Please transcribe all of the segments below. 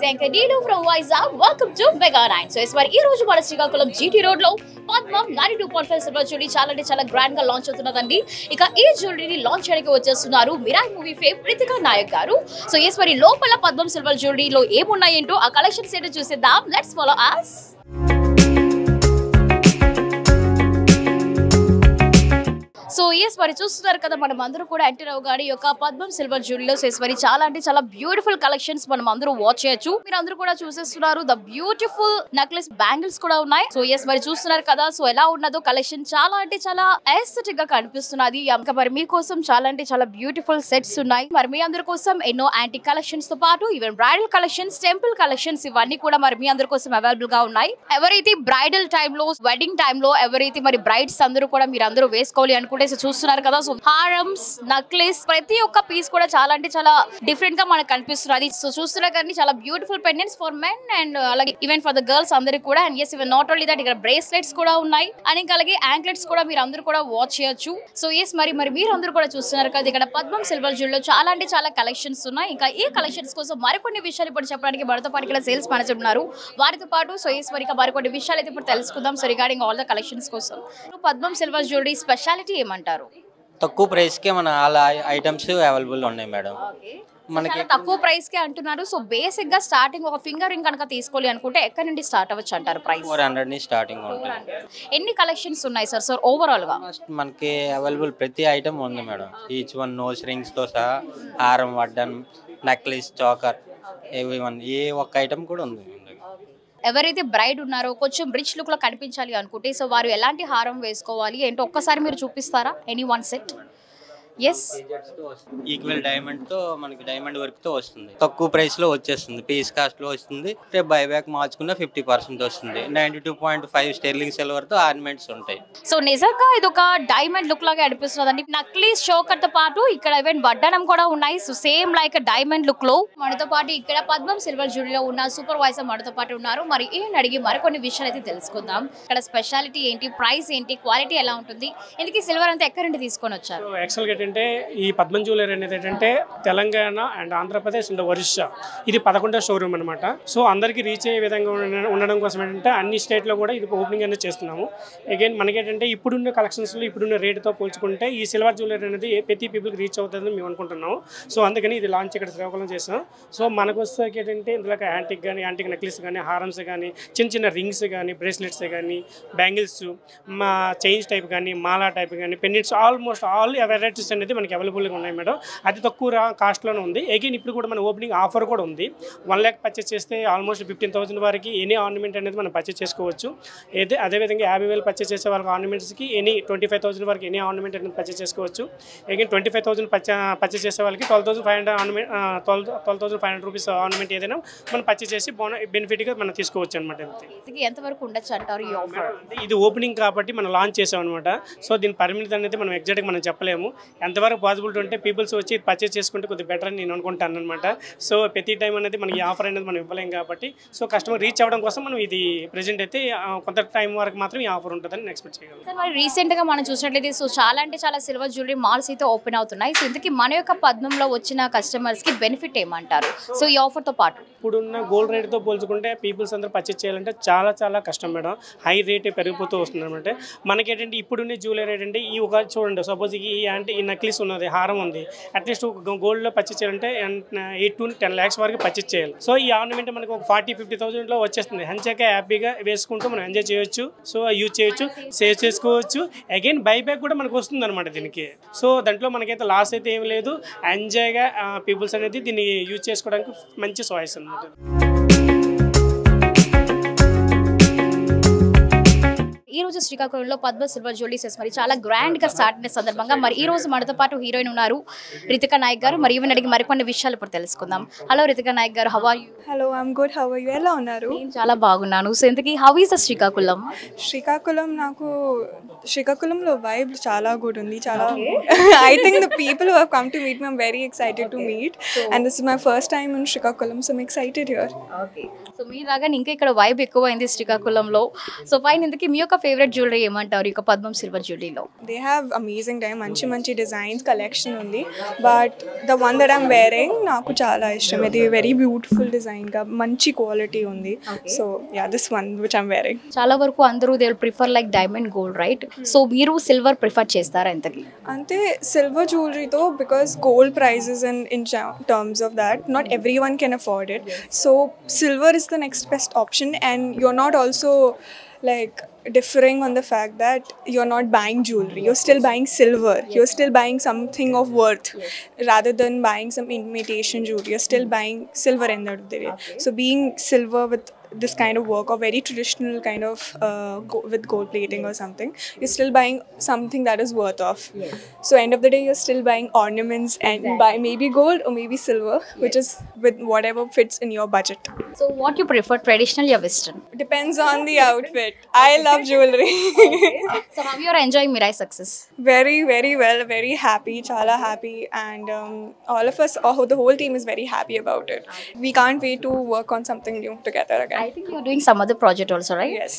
is Anchor Dilo from Vizag. Welcome to Mega 9. So, this ఈ రోజు మన Srikakulam GT road లో పద్మం 92.5 సిల్వర్ జ్యువెలరీ చాలా గ్రాండ్ గా లాంచ్ అవుతున్నదండి. ఇక ఈ జ్యువెలరీని లాంచ్ చేయడానికి వచ్చేస్తున్నారు మిరాయి మూవీ ఫేమ్ రితికా నాయక్ గారు. సో మరి లోపల పద్మం సిల్వర్ జ్యువెలరీలో ఏమున్నాయేంటో ఆ కలెక్షన్స్ ఏంటో చూసేద్దాం. Let's follow us. సో మరి చూస్తున్నారు కదా మనం అందరూ కూడా ఎంటర్ అవగానే యొక్క పద్మం సిల్వర్ జ్యువెలరీలో మరి చాలా బ్యూటిఫుల్ కలెక్షన్స్ మనం అందరూ వాచ్ చేయొచ్చు. మీరు అందరూ కూడా చూసేస్తున్నారు ద బ్యూటిఫుల్ నెక్లెస్ బ్యాంగిల్స్ కూడా ఉన్నాయి. సో మరి చూస్తున్నారు కదా సో ఎలా ఉన్నదో కలెక్షన్ చాలా ఎస్థెటిక్ గా కనిపిస్తున్నది. మరి మీకోసం చాలా బ్యూటిఫుల్ సెట్స్ ఉన్నాయి. మరి మీ అందరి కోసం ఎన్నో యాంటిక్ కలెక్షన్స్ తో పాటు even bridal collections, temple collections ఇవన్నీ కూడా మరి మీ అందరి కోసం అవైలబుల్ గా ఉన్నాయి. ఎవరైతే బ్రైడల్ టైమ్ లో, వెడ్డింగ్ టైమ్ లో ఎవరైతే మరి బ్రైడ్స్ అందరూ కూడా మీరు అందరూ వేసుకోవాలి అనుకుంటే చూస్తున్నారు కదా. సో హారమ్స్, నక్లెస్ ప్రతి ఒక్క పీస్ కూడా చాలా డిఫరెంట్ గా మనకు కనిపిస్తున్నది. సో చూస్తున్నారు కానీ చాలా beautiful pendants for men and అలాగే ఈవెన్ ఫర్ ద గర్ల్స్ అందరికి కూడా. And even not only that ఇక్కడ బ్రేస్లెట్స్ కూడా ఉన్నాయి అండ్ అలాగే యాంక్లెట్స్ కూడా మీరు అందరూ కూడా వాచ్ చేయొచ్చు. సో మరి మీరు అందరూ కూడా చూస్తున్నారు కదా ఇక్కడ పద్మం సిల్వర్ జ్యువెలరీలో చాలా కలెక్షన్స్ ఉన్నాయి. ఇంకా ఈ కలెక్షన్స్ కోసం మరికొన్ని విషయాలు ఇప్పుడు చెప్పడానికి మనతో పాటు ఇక్కడ సేల్స్ మేనేజర్ ఉన్నారు. వారితో పాటు మరి మరికొన్ని విషయాలు అయితే ఇప్పుడు తెలుసుకుందాం. So regarding all the collections కోసం పద్మం సిల్వర్ జ్యువెలరీ స్పెషాలిటీ ఏమంటారు? తక్కువ ప్రైస్ కే మన ఆల్ ఐటమ్స్ అవైలబుల్ ఉన్నాయి మేడం. మనకి తక్కువ ప్రైస్ కే అంటున్నారు. సో బేసిక్ గా స్టార్టింగ్ ఒక ఫింగర్ రింగ్ కనుక తీసుకోవాలి అనుకుంటే ఎక్కడి నుండి స్టార్ట్ అవ్వచ్చు అంటారు? ప్రైస్ 400 ని స్టార్టింగ్ ఉంటుంది. ఎన్ని కలెక్షన్స్ ఉన్నాయి సార్ ఓవరాల్ గా? మనకి అవైలబుల్ ప్రతి ఐటమ్ ఉంది madam. Each one knows rings తో సహా హారం, వడ్డన్, నెక్లెస్, చోకర్, ఏ ఒక్క ఐటమ్ కూడా ఉంది. ఎవరైతే బ్రైడ్ ఉన్నారో కొంచెం రిచ్ లుక్ లో కనిపించాలి అనుకుంటే సో వారు ఎలాంటి హారం వేసుకోవాలి ఏంటో ఒక్కసారి మీరు చూపిస్తారా? Any one set? Equal diamond తో మనకి డైమండ్ వర్క్ తో వస్తుంది. తక్కువ ప్రైస్ లో వచ్చేస్తుంది. పీస్ కాస్ట్ లో వస్తుంది. రేపు బైబ్యాక్ మార్చుకున్న 50% వస్తుంది. 92.5 స్టెర్లింగ్ సిల్వర్ తో ఆర్నమెంట్స్ ఉంటాయి. సో నిజంగా ఇది ఒక డైమండ్ లుక్ లాగా అనిపిస్తుంది. నక్లీస్, చోకర్ తో పాటు ఇక్కడ ఈవెన్ వడ్డనం కూడా ఉన్నాయి. So same like diamond look లో మనతో పాటు ఇక్కడ పద్మం సిల్వర్ జ్యువెలరీలో ఉన్న సూపర్వైజర్ మనతో పాటు ఉన్నారు. మరి ఈయన అడిగి మరికొన్ని విషయాలు అయితే తెలుసుకుందాం. ఇక్కడ స్పెషాలిటీ ఏంటి, ప్రైస్ ఏంటి, క్వాలిటీ ఎలా ఉంటుంది, ఎందుకు సిల్వర్ అంతా ఎక్కడి నుండి తీసుకొని వచ్చారు? ఏంటంటే ఈ పద్మం జ్యువెలరీ అనేది ఏంటంటే తెలంగాణ అండ్ ఆంధ్రప్రదేశ్ అండ్ ఒరిస్సా ఇది 11వ షోరూమ్ అనమాట. సో అందరికీ రీచ్ అయ్యే విధంగా ఉండడం కోసం ఏంటంటే అన్ని స్టేట్లో కూడా ఇది ఓపెనింగ్ అనేది చేస్తున్నాము. అగైన్ మనకేంటంటే ఇప్పుడున్న కలెక్షన్స్లో ఇప్పుడున్న రేటుతో పోల్చుకుంటే ఈ సిల్వర్ జ్యువెలరీ అనేది ప్రతి పీపుల్కి రీచ్ అవుతుందని మేము అనుకుంటున్నాము. సో అందుకని ఇది లాంచ్ ఇక్కడ శ్రీకాకుళం చేస్తాం. సో మనకు వస్తే ఏంటంటే ఇందులో యాంటిక్ నెక్లెస్ కానీ, హారమ్స్ కానీ, చిన్న రింగ్స్ కానీ, బ్రేస్లెట్స్ కానీ, బ్యాంగిల్స్, చైన్స్ టైప్ కానీ, మాలా టైప్ కానీ, పెండెంట్స్, ఆల్మోస్ట్ ఆల్ వెరైటీస్ అనేది మనకి అవైలబుల్గా ఉన్నాయి మేడం. అతి తక్కువ కాస్ట్లోనే ఉంది. అగైన్ ఇప్పుడు కూడా మన ఓపెనింగ్ ఆఫర్ కూడా ఉంది. 1 lakh పర్చేస్ చేస్తే ఆల్మోస్ట్ 15,000 వరకు ఎనీ ఆర్నమెంట్ అనేది మనం పర్చేస్ చేసుకోవచ్చు. అదేవిధంగా 50,000 పర్చేస్ చేసే వాళ్ళకి ఆర్నమెంట్స్కి 25,000 వరకు ఎనీ ఆర్నమెంట్ అనేది పర్చేస్ చేసుకోవచ్చు. అగైన్ 25,000 పర్చేస్ చేసే వాళ్ళకి 12,500 రూపీస్ ఆర్నమెంట్ ఏదైనా మనం పర్చేస్ చేసి బెనిఫిట్గా మనం తీసుకోవచ్చు అనమాట. ఎంతవరకు ఉండొచ్చు అంటారు ఈ ఆఫర్? ఇది ఓపెనింగ్ కాబట్టి మనం లాంచ్ చేసాం అనమాట. సో దీని పరిమితి అనేది మనం ఎగ్జాక్ట్గా మనం చెప్పలేము. ఎంతవరకు పాసిబిలిటీ ఉంటే పీపుల్స్ వచ్చి పర్చేస్ చేసుకుంటే కొద్దిగా బెటర్ అని నేను అనుకుంటాను అనమాట. సో ప్రతి టైం అనేది మనకి ఆఫర్ అనేది మనం ఇవ్వలేం కాబట్టి సో కస్టమర్ రీచ్ అవ్వడం కోసం మనం ఇది ప్రెజెంట్ అయితే కొంత టైం వరకు మాత్రం ఈ ఆఫర్ ఉంటుందని ఎక్స్పెక్ట్ చేయగలం. మరి రీసెంట్ గా మనం చూసినట్లయితే సో చాలా సిల్వర్ జ్యువెలరీ మాల్స్ అయితే ఓపెన్ అవుతున్నాయి. సో ఇందుకు మన యొక్క పద్మంలో వచ్చిన కస్టమర్స్ కి బెనిఫిట్ ఏమంటారు? సో ఈ ఆఫర్ తో పాటు ఇప్పుడున్న గోల్డ్ రేట్తో పోల్చుకుంటే పీపుల్స్ అందరూ పర్చేస్ చేయాలంటే చాలా కష్టం మేడం. హై రేట్ పెరిగిపోతూ వస్తుంది అనమాట. మనకేంటంటే ఇప్పుడున్న జ్యువెలరీ రేట్ అంటే ఈ ఒక చూడండి, సపోజ్ ఈ నక్లీస్ ఉన్నది, హారం ఉంది, అట్లీస్ట్ గోల్డ్లో పర్చేస్ చేయాలంటే 8 to 10 lakhs వరకు పర్చేస్ చేయాలి. సో ఈ ఆర్నమెంట్ మనకు ఒక 40-50,000లో వచ్చేస్తుంది. హంచాక హ్యాపీగా వేసుకుంటూ మనం ఎంజాయ్ చేయొచ్చు. సో యూజ్ చేయొచ్చు, సేవ్ చేసుకోవచ్చు. అగైన్ బైబ్యాక్ కూడా మనకు వస్తుంది అనమాట దీనికి. సో దాంట్లో మనకైతే లాస్ అయితే ఏమి లేదు. ఎంజాయ్గా పీపుల్స్ అనేది దీన్ని యూజ్ చేసుకోవడానికి మంచి చాయిస్ అనమాట. ఈ రోజు శ్రీకాకుళంలో పద్మ సిల్వర్ జ్యువెలరీస్ మరి చాలా గ్రాండ్ గా స్టార్ట్ అయిన సందర్భంగా మరి ఈ రోజు మనతో పాటు హీరోయిన్ ఉన్నారు రితికా నాయక్ గారు. మరి ఈవెన్ అడిగి మరికొన్ని విషయాలు ఇప్పుడు తెలుసుకుందాం. హలో రితికా నాయక్ గారు, how are you? Hello, I'm good. How are you? ఎలా ఉన్నారు? నేను చాలా బాగున్నాను. సో ఇంతకీ హౌ ఈస్ ద శ్రీకాకుళం? శ్రీకాకుళంలో వైబ్ చాలా గుడ్ ఉంది. చాలా I think the people who have come to meet me, I'm very excited to meet and this is my first time in Srikakulam. So I'm excited here. Okay, so మీరు రాగానే ఇంకా ఇక్కడ vibe ఎక్కువ అయింది శ్రీకాకుళంలో. సో ఫైన్, ఇంతకీ మీ యొక్క favourite jewellery ఏమంటారు ఇక పద్మం silver జ్యువెలరీలో? They have amazing time, manchi designs collection undi, but the one that I'm wearing naaku chaala ishtam. Idi very beautiful design ga manchi quality undi. So yeah, this one which I'm wearing. చాలా వరకు అందరూ they will prefer like diamond gold, right? So మీరు silver prefer చేస్తారా ఎంతకి? Ante silver jewelry though, because gold prices and in terms of that, not everyone can afford it. So silver is the next best option, and you're not also like differing on the fact that you're not buying jewelry, you're still buying silver, you're still buying something of worth, rather than buying some imitation jewelry. You're still buying silver in that day. So being silver with this kind of work, or very traditional kind of with gold plating or something, you're still buying something that is worth of. So end of the day, you're still buying ornaments and buy maybe gold or maybe silver, which is with whatever fits in your budget. So what you prefer, traditional or western? Depends on the outfit. I love jewelry. So how you are enjoying Mirai success? Very, very well, very happy, chala happy, and all of us, the whole team is very happy about it. We can't wait to work on something new together again. I think you're doing some other project also, right? Yes.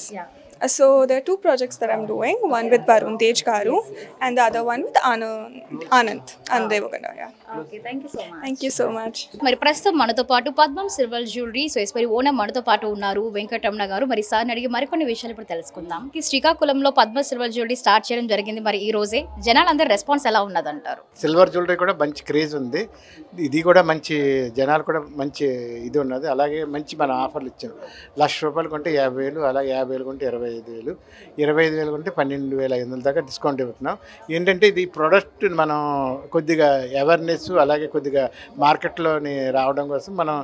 So there are two projects that I'm doing, one with Varun Tej Garu and the other one with Anand Devaganda. Yeah. Okay, thank you so much. Thank you so much. మరి ప్రస్తుతం మనతో పాటు పద్మం silver jewellery so మరి owner మనతో పాటు ఉన్నారు వెంకటరమణ గారు. మరి సార్ని అడిగి మరికొన్ని విషయాలు ఇప్పుడు తెలుసుకుందాం. ఈ శ్రీకాకుళంలో పద్మ సిల్వర్ జ్యువెలరీ స్టార్ట్ చేయడం జరిగింది. మరి ఈ రోజే జనాలందరూ రెస్పాన్స్ ఎలా ఉన్నదంటారు? సిల్వర్ జ్యువెలరీ కూడా మంచి క్రేజ్ ఉంది. ఇది కూడా మంచి జనాలు కూడా మంచి ఇది ఉన్నది. అలాగే మంచి మన ఆఫర్లు ఇచ్చాం. ₹1,00,000 కొంటే 50,000, అలాగే 50,000 కొంటే 25,000, 25,000 కొంటే 12,500 దాకా డిస్కౌంట్ ఇస్తున్నాం. ఏంటంటే ఇది ప్రోడక్ట్ మనం కొద్దిగా అవేర్నెస్, అలాగే కొద్దిగా మార్కెట్లోని రావడం కోసం మనం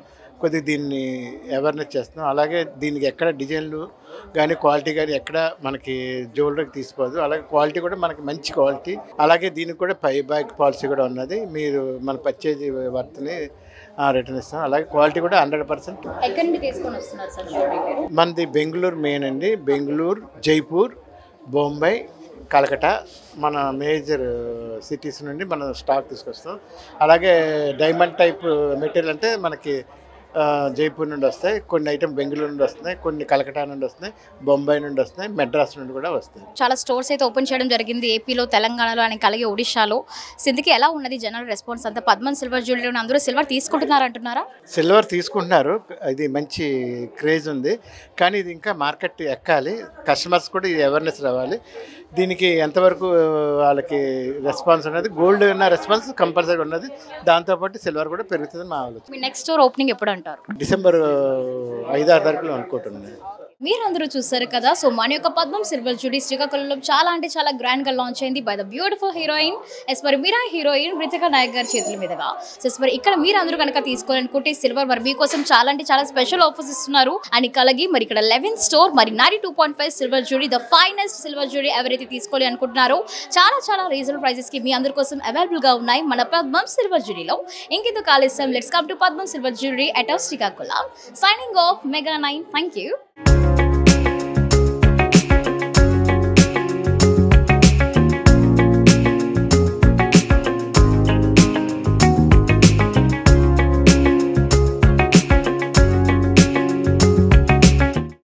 కొద్దిగా దీన్ని అవేర్నెస్ చేస్తున్నాం. అలాగే దీనికి ఎక్కడ డిజైన్లు కానీ క్వాలిటీ కానీ ఎక్కడ మనకి జ్యువెలరీకి తీసుకోదు. అలాగే క్వాలిటీ కూడా మనకి మంచి క్వాలిటీ. అలాగే దీనికి కూడా పై బ్యాక్ పాలసీ కూడా ఉన్నది. మీరు మన పర్చేజ్ వర్త్ని రిటర్న్ ఇస్తాం. అలాగే క్వాలిటీ కూడా 100%. ఎక్కడి నుండి తీసుకొని వస్తున్నారు సార్ జ్యువెలరీ? మనది బెంగళూరు మెయిన్ అండి. బెంగళూరు, జైపూర్, బొంబాయి, కలకటా మన మేజర్ సిటీస్ నుండి మనం స్టాక్ తీసుకొస్తాం. అలాగే డైమండ్ టైప్ మెటీరియల్ అంటే మనకి జైపూర్ నుండి వస్తాయి, కొన్ని ఐటమ్ బెంగళూరు నుండి వస్తున్నాయి, కొన్ని కలకటా నుండి వస్తున్నాయి, బొంబాయి నుండి వస్తున్నాయి, మెడ్రాస్ నుండి కూడా వస్తాయి. చాలా స్టోర్స్ అయితే ఓపెన్ చేయడం జరిగింది ఏపీలో, తెలంగాణలో అని అలాగే ఒడిశాలో. ఇందుకే ఎలా ఉన్నది జనరల్ రెస్పాన్స్ అంతా? పద్మం సిల్వర్ జ్యువెలరీ అందరూ సిల్వర్ తీసుకుంటున్నారు అంటున్నారా? సిల్వర్ తీసుకుంటున్నారు, ఇది మంచి క్రేజ్ ఉంది. కానీ ఇది ఇంకా మార్కెట్ ఎక్కాలి, కస్టమర్స్ కూడా ఇది అవేర్నెస్ రావాలి. దీనికి ఎంతవరకు వాళ్ళకి రెస్పాన్స్ ఉన్నది, గోల్డ్ ఉన్న రెస్పాన్స్ కంపల్సరీ ఉన్నది. దాంతోపాటు సిల్వర్ కూడా పెరుగుతుందని మా ఆలోచన. మీ నెక్స్ట్ స్టోర్ ఓపెనింగ్ ఎప్పుడు అంటారు? డిసెంబర్ 5-6 తారీఖులో అనుకుంటున్నాను. మీరందరూ చూసారు కదా. సో మన యొక్క పద్మం సిల్వర్ జ్యువెలరీ శ్రీకాకుళంలో చాలా అంటే చాలా గ్రాండ్ గా లాంచ్ అయింది బై ద బ్యూటిఫుల్ హీరోయిన్ మరి మీరా హీరోయిన్ రితికా నాయక్ గారి చేతుల మీదుగా. సో మరి ఇక్కడ మీరందరూ కనుక తీసుకోవాలనుకుంటే సిల్వర్ మరి మీకోసం చాలా అంటే చాలా స్పెషల్ ఆఫర్స్ ఇస్తున్నారు అని కలిగి మరి ఇక్కడ 11 స్టోర్ మరి 92.5 silver jewellery, the finest silver jewellery ఎవరైతే తీసుకోవాలి అనుకుంటున్నారో చాలా చాలా రీజనబుల్ ప్రైసెస్ కి మీ అందరి కోసం అవైలబుల్ గా ఉన్నాయి మన పద్మం సిల్వర్ జ్యువెలరీలో. ఇంకెందుకు ఆలస్యం, లెట్స్ కమ్ టు పద్మం silver jewellery at Srikakulam. Signing off Mega 9. Thank you.